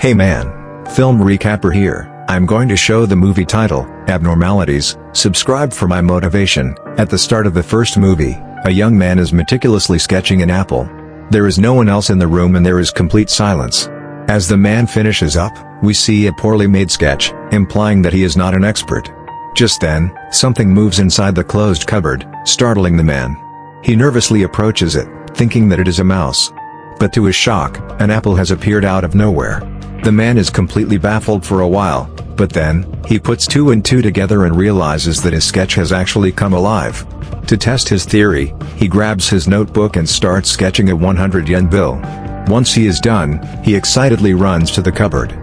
Hey man! Film recapper here. I'm going to show the movie title, Abnormalities. Subscribe for my motivation. At the start of the first movie, a young man is meticulously sketching an apple. There is no one else in the room and there is complete silence. As the man finishes up, we see a poorly made sketch, implying that he is not an expert. Just then, something moves inside the closed cupboard, startling the man. He nervously approaches it, thinking that it is a mouse. But to his shock, an apple has appeared out of nowhere. The man is completely baffled for a while, but then, he puts two and two together and realizes that his sketch has actually come alive. To test his theory, he grabs his notebook and starts sketching a 100 yen bill. Once he is done, he excitedly runs to the cupboard.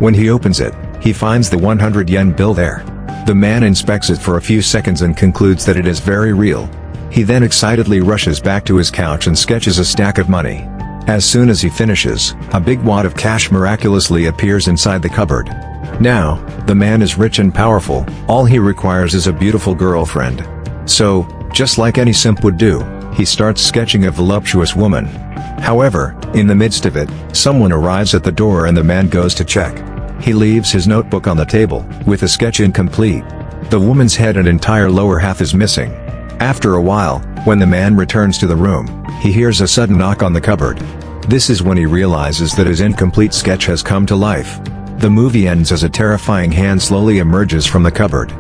When he opens it, he finds the 100 yen bill there. The man inspects it for a few seconds and concludes that it is very real. He then excitedly rushes back to his couch and sketches a stack of money. As soon as he finishes, a big wad of cash miraculously appears inside the cupboard. Now, the man is rich and powerful, all he requires is a beautiful girlfriend. So, just like any simp would do, he starts sketching a voluptuous woman. However, in the midst of it, someone arrives at the door and the man goes to check. He leaves his notebook on the table, with the sketch incomplete. The woman's head and entire lower half is missing. After a while, when the man returns to the room, he hears a sudden knock on the cupboard. This is when he realizes that his incomplete sketch has come to life. The movie ends as a terrifying hand slowly emerges from the cupboard.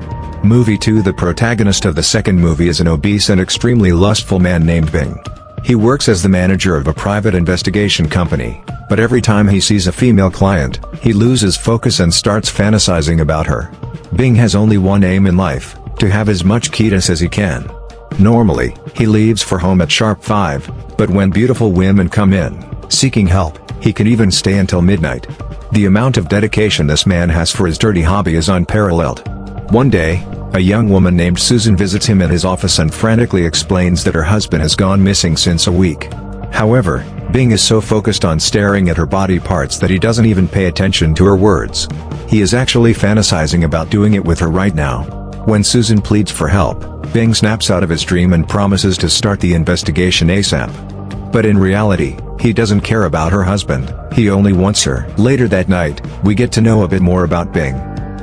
Movie 2. The protagonist of the second movie is an obese and extremely lustful man named Bing. He works as the manager of a private investigation company, but every time he sees a female client, he loses focus and starts fantasizing about her. Bing has only one aim in life, to have as much keenness as he can. Normally, he leaves for home at sharp 5, but when beautiful women come in, seeking help, he can even stay until midnight. The amount of dedication this man has for his dirty hobby is unparalleled. One day, a young woman named Susan visits him at his office and frantically explains that her husband has gone missing since a week. However, Bing is so focused on staring at her body parts that he doesn't even pay attention to her words. He is actually fantasizing about doing it with her right now. When Susan pleads for help, Bing snaps out of his dream and promises to start the investigation ASAP. But in reality, he doesn't care about her husband, he only wants her. Later that night, we get to know a bit more about Bing.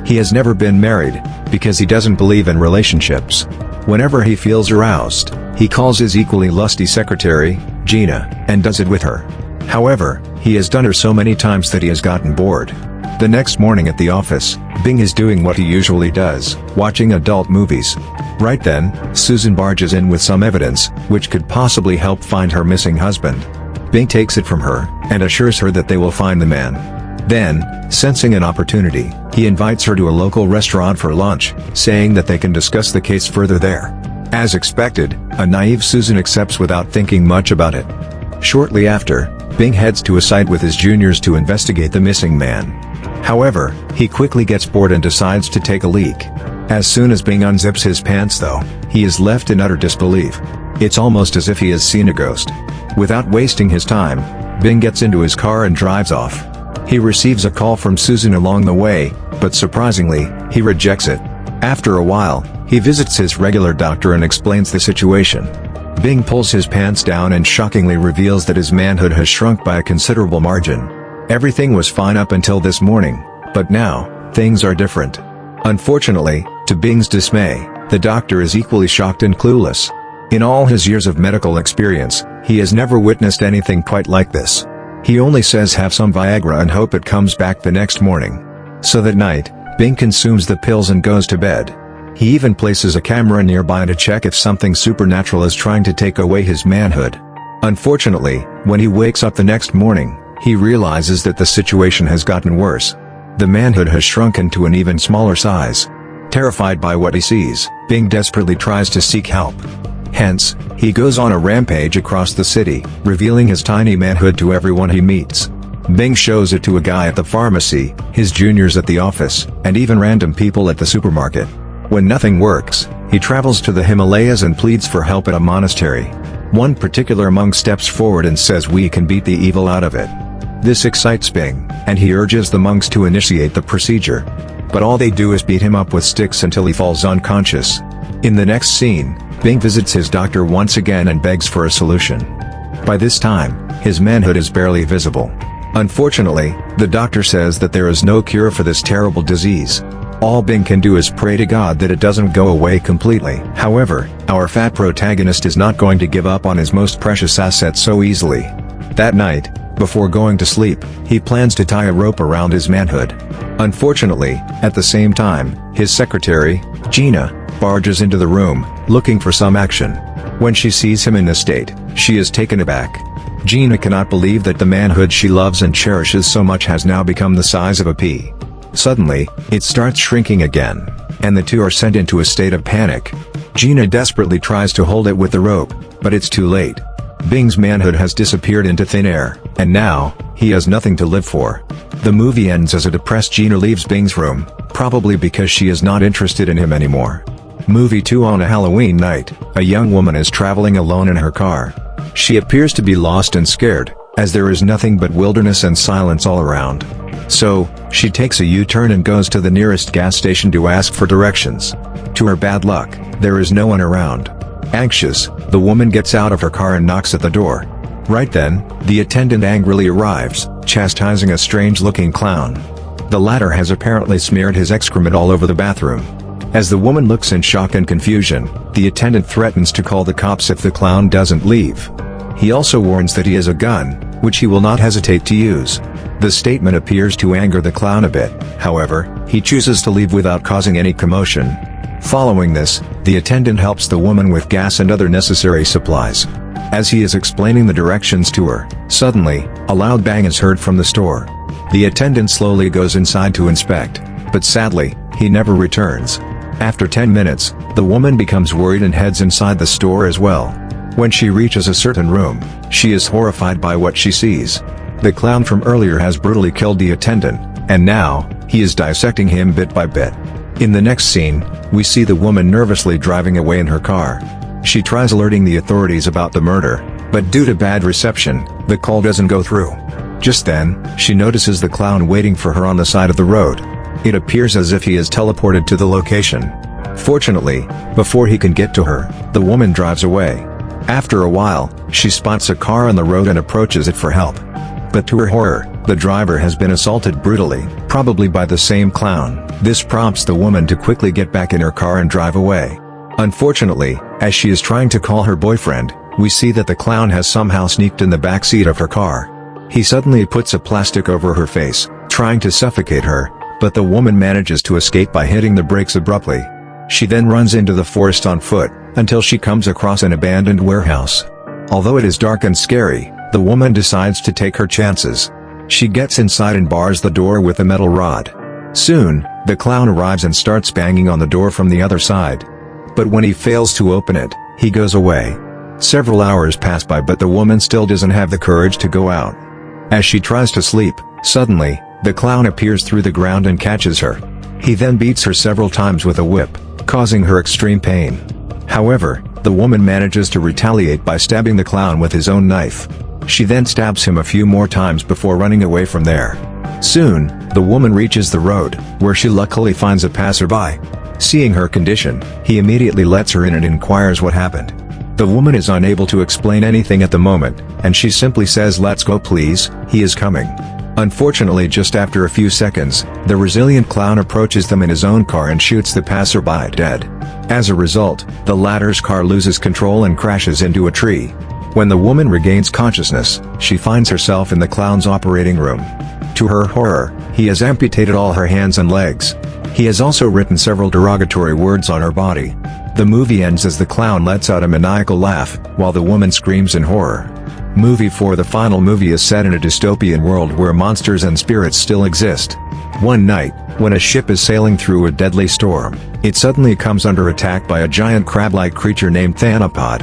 He has never been married, because he doesn't believe in relationships. Whenever he feels aroused, he calls his equally lusty secretary, Gina, and does it with her. However, he has done her so many times that he has gotten bored. The next morning at the office, Bing is doing what he usually does, watching adult movies. Right then, Susan barges in with some evidence, which could possibly help find her missing husband. Bing takes it from her, and assures her that they will find the man. Then, sensing an opportunity, he invites her to a local restaurant for lunch, saying that they can discuss the case further there. As expected, a naive Susan accepts without thinking much about it. Shortly after, Bing heads to a site with his juniors to investigate the missing man. However, he quickly gets bored and decides to take a leak. As soon as Bing unzips his pants though, he is left in utter disbelief. It's almost as if he has seen a ghost. Without wasting his time, Bing gets into his car and drives off. He receives a call from Susan along the way, but surprisingly, he rejects it. After a while, he visits his regular doctor and explains the situation. Bing pulls his pants down and shockingly reveals that his manhood has shrunk by a considerable margin. Everything was fine up until this morning, but now, things are different. Unfortunately, to Bing's dismay, the doctor is equally shocked and clueless. In all his years of medical experience, he has never witnessed anything quite like this. He only says have some Viagra and hope it comes back the next morning. So that night, Bing consumes the pills and goes to bed. He even places a camera nearby to check if something supernatural is trying to take away his manhood. Unfortunately, when he wakes up the next morning, he realizes that the situation has gotten worse. The manhood has shrunken to an even smaller size. Terrified by what he sees, Bing desperately tries to seek help. Hence, he goes on a rampage across the city, revealing his tiny manhood to everyone he meets. Bing shows it to a guy at the pharmacy, his juniors at the office, and even random people at the supermarket. When nothing works, he travels to the Himalayas and pleads for help at a monastery. One particular monk steps forward and says we can beat the evil out of it. This excites Bing, and he urges the monks to initiate the procedure. But all they do is beat him up with sticks until he falls unconscious. In the next scene, Bing visits his doctor once again and begs for a solution. By this time, his manhood is barely visible. Unfortunately, the doctor says that there is no cure for this terrible disease. All Bing can do is pray to God that it doesn't go away completely. However, our fat protagonist is not going to give up on his most precious asset so easily. That night, before going to sleep, he plans to tie a rope around his manhood. Unfortunately, at the same time, his secretary, Gina, barges into the room, looking for some action. When she sees him in this state, she is taken aback. Gina cannot believe that the manhood she loves and cherishes so much has now become the size of a pea. Suddenly, it starts shrinking again, and the two are sent into a state of panic. Gina desperately tries to hold it with the rope, but it's too late. Bing's manhood has disappeared into thin air, and now, he has nothing to live for. The movie ends as a depressed Gina leaves Bing's room, probably because she is not interested in him anymore. Movie 2. On a Halloween night, a young woman is traveling alone in her car. She appears to be lost and scared, as there is nothing but wilderness and silence all around. So, she takes a U-turn and goes to the nearest gas station to ask for directions. To her bad luck, there is no one around. Anxious, the woman gets out of her car and knocks at the door. Right then, the attendant angrily arrives, chastising a strange-looking clown. The latter has apparently smeared his excrement all over the bathroom. As the woman looks in shock and confusion, the attendant threatens to call the cops if the clown doesn't leave. He also warns that he has a gun, which he will not hesitate to use. The statement appears to anger the clown a bit, however, he chooses to leave without causing any commotion. Following this, the attendant helps the woman with gas and other necessary supplies. As he is explaining the directions to her, suddenly, a loud bang is heard from the store. The attendant slowly goes inside to inspect, but sadly, he never returns. After 10 minutes, the woman becomes worried and heads inside the store as well. When she reaches a certain room, she is horrified by what she sees. The clown from earlier has brutally killed the attendant, and now, he is dissecting him bit by bit. In the next scene, we see the woman nervously driving away in her car. She tries alerting the authorities about the murder, but due to bad reception, the call doesn't go through. Just then, she notices the clown waiting for her on the side of the road. It appears as if he is teleported to the location. Fortunately, before he can get to her, the woman drives away. After a while, she spots a car on the road and approaches it for help. But to her horror, the driver has been assaulted brutally, probably by the same clown. This prompts the woman to quickly get back in her car and drive away. Unfortunately, as she is trying to call her boyfriend, we see that the clown has somehow sneaked in the back seat of her car. He suddenly puts a plastic over her face, trying to suffocate her, but the woman manages to escape by hitting the brakes abruptly. She then runs into the forest on foot, until she comes across an abandoned warehouse. Although it is dark and scary, the woman decides to take her chances. She gets inside and bars the door with a metal rod. Soon, the clown arrives and starts banging on the door from the other side. But when he fails to open it, he goes away. Several hours pass by, but the woman still doesn't have the courage to go out. As she tries to sleep, suddenly, the clown appears through the ground and catches her. He then beats her several times with a whip, causing her extreme pain. However, the woman manages to retaliate by stabbing the clown with his own knife. She then stabs him a few more times before running away from there. Soon, the woman reaches the road, where she luckily finds a passerby. Seeing her condition, he immediately lets her in and inquires what happened. The woman is unable to explain anything at the moment, and she simply says, "Let's go please, he is coming." Unfortunately, just after a few seconds, the resilient clown approaches them in his own car and shoots the passerby dead. As a result, the latter's car loses control and crashes into a tree. When the woman regains consciousness, she finds herself in the clown's operating room. To her horror, he has amputated all her hands and legs. He has also written several derogatory words on her body. The movie ends as the clown lets out a maniacal laugh, while the woman screams in horror. Movie 4. The final movie is set in a dystopian world where monsters and spirits still exist. One night, when a ship is sailing through a deadly storm, it suddenly comes under attack by a giant crab-like creature named Thanapod.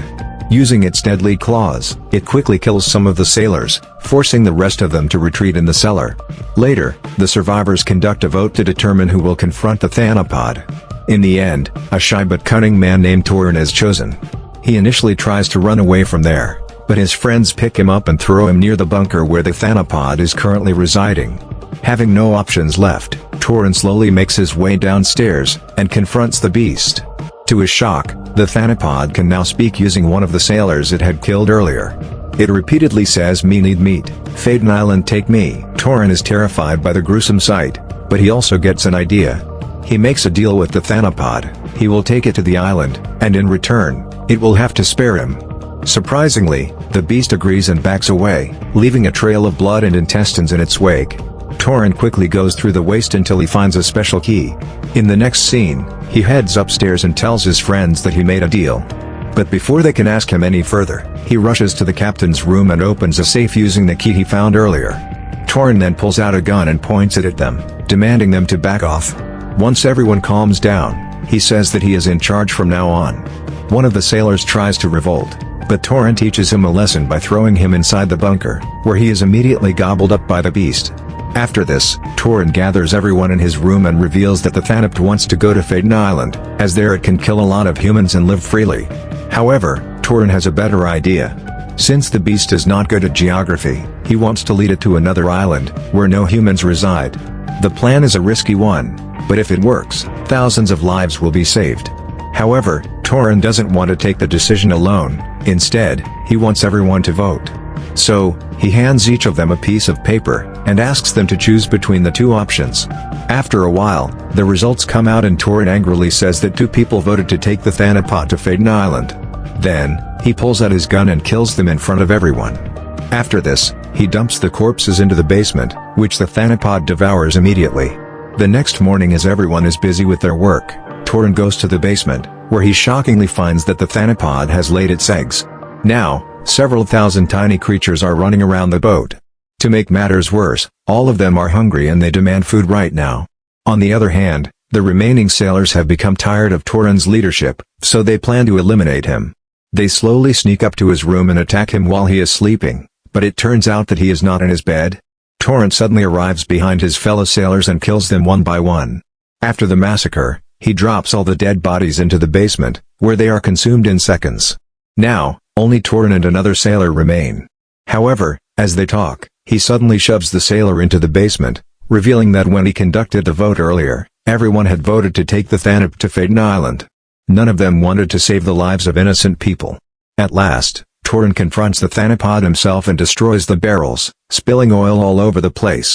Using its deadly claws, it quickly kills some of the sailors, forcing the rest of them to retreat in the cellar. Later, the survivors conduct a vote to determine who will confront the Thanapod. In the end, a shy but cunning man named Torin is chosen. He initially tries to run away from there, but his friends pick him up and throw him near the bunker where the Thanapod is currently residing. Having no options left, Torin slowly makes his way downstairs, and confronts the beast. To his shock, the Thanapod can now speak using one of the sailors it had killed earlier. It repeatedly says me need meat, Faden Island take me. Torin is terrified by the gruesome sight, but he also gets an idea. He makes a deal with the Thanapod. He will take it to the island, and in return, it will have to spare him. Surprisingly, the beast agrees and backs away, leaving a trail of blood and intestines in its wake. Torin quickly goes through the waste until he finds a special key. In the next scene, he heads upstairs and tells his friends that he made a deal. But before they can ask him any further, he rushes to the captain's room and opens a safe using the key he found earlier. Torin then pulls out a gun and points it at them, demanding them to back off. Once everyone calms down, he says that he is in charge from now on. One of the sailors tries to revolt, but Torin teaches him a lesson by throwing him inside the bunker, where he is immediately gobbled up by the beast. After this, Torin gathers everyone in his room and reveals that the Thanapt wants to go to Faden Island, as there it can kill a lot of humans and live freely. However, Torin has a better idea. Since the beast is not good at geography, he wants to lead it to another island, where no humans reside. The plan is a risky one, but if it works, thousands of lives will be saved. However, Torin doesn't want to take the decision alone. Instead, he wants everyone to vote. So, he hands each of them a piece of paper, and asks them to choose between the two options. After a while, the results come out and Torin angrily says that 2 people voted to take the Thanapod to Faden Island. Then, he pulls out his gun and kills them in front of everyone. After this, he dumps the corpses into the basement, which the Thanapod devours immediately. The next morning as everyone is busy with their work, Torin goes to the basement, where he shockingly finds that the Thanapod has laid its eggs. Now, several thousand tiny creatures are running around the boat. To make matters worse, all of them are hungry and they demand food right now. On the other hand, the remaining sailors have become tired of Torin's leadership, so they plan to eliminate him. They slowly sneak up to his room and attack him while he is sleeping, but it turns out that he is not in his bed. Torin suddenly arrives behind his fellow sailors and kills them one by one. After the massacre, he drops all the dead bodies into the basement, where they are consumed in seconds. Now, only Torin and another sailor remain. However, as they talk, he suddenly shoves the sailor into the basement, revealing that when he conducted the vote earlier, everyone had voted to take the Thanapt to Faden Island. None of them wanted to save the lives of innocent people. At last, Torin confronts the Thanapod himself and destroys the barrels, spilling oil all over the place.